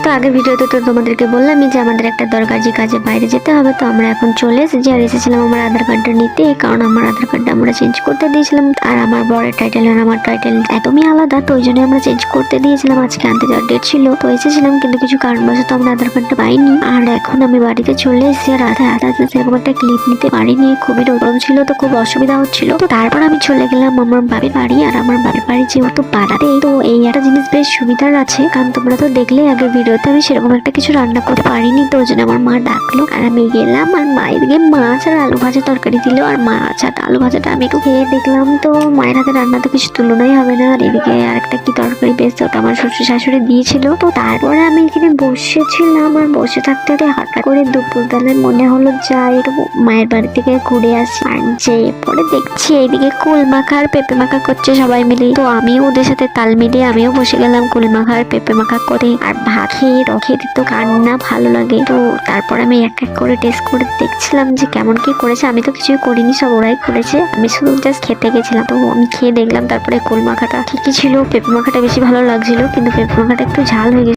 তো আগের ভিডিওতে তো তোমাদেরকে বললামই যে আমাদের একটা দরকারি কাজে বাইরে যেতে হবে, তো আমরা এখন চলে এসেছি। আর এসেছিলাম আমার আধার কার্ডটা নিতে, কারণ আমার আধার কার্ডটা আমরা চেঞ্জ করতে দিয়েছিলাম। আর আমার বরের টাইটেল আর আমার টাইটেল একদমই আলাদা, তো ওই জন্য আমরা চেঞ্জ করতে দিয়েছিলাম। আজকে আনতে যাওয়ার ডেট ছিল, তো এসেছিলাম, কিন্তু কিছু কারণবশত আমরা আধার কার্ডটা পাইনি। আর এখন আমি বাড়িতে চলে এসেছি। আর আধা সেরকম একটা ক্লিপ নিতে পারিনি, খুবই গরম ছিল, তো খুব অসুবিধা হচ্ছিল। তো তারপর আমি চলে গেলাম আমার বাপের বাড়ি। আর আমার বাপের বাড়ি যেহেতু পাড়াতে, তো এই একটা জিনিস বেশ সুবিধার আছে, কারণ তোমরা তো দেখলে আগের ভিডিওতে আমি সেরকম একটা কিছু রান্না করতে পারিনি, তো ওই জন্য আমার মা ডাকলো আর আমি গেলাম। আর মা এদিকে মাছ আর আলু ভাজা তরকারি দিল, আর মাছ আর আলু ভাজাটা আমি একটু খেয়ে দেখলাম, তো মায়ের হাতে রান্না তো কিছু তুলনাই হবে না। আর এদিকে আর একটা কি তরকারি বেশ, ওটা আমার শ্বশুর শাশুড়ি দিয়েছিল। তো তারপরে আমি এখানে বসেছিলাম, আর বসে থাকতে হঠাৎ করে দুপুরবেলায় মনে হলো যাই একটু মায়ের বাড়ি থেকে ঘুরে আসি। আর যে পরে দেখছি এইদিকে কুল মাখা আর পেঁপে মাখা করছে সবাই মিলে, তো আমিও ওদের সাথে তাল মিলিয়ে আমিও বসে গেলাম কুল মাখা আর পেঁপে মাখা করে। আর ভাত খেয়ে খেতে তো কার না ভালো লাগে। তো তারপর আমি এক এক করে টেস্ট করে দেখছিলাম যে কেমন কি করেছে। আমি তো কিছুই করিনি, সব ওরাই করেছে, আমি শুধু জাস্ট খেতে গেছিলাম। তো আমি খেয়ে দেখলাম, তারপরে কুল মাখাটা ঠিকই ছিল, পেঁপে মাখাটা বেশি ভালো লাগছিল, কিন্তু পেঁপে মাখাটা একটু ঝাল হয়ে গেছে।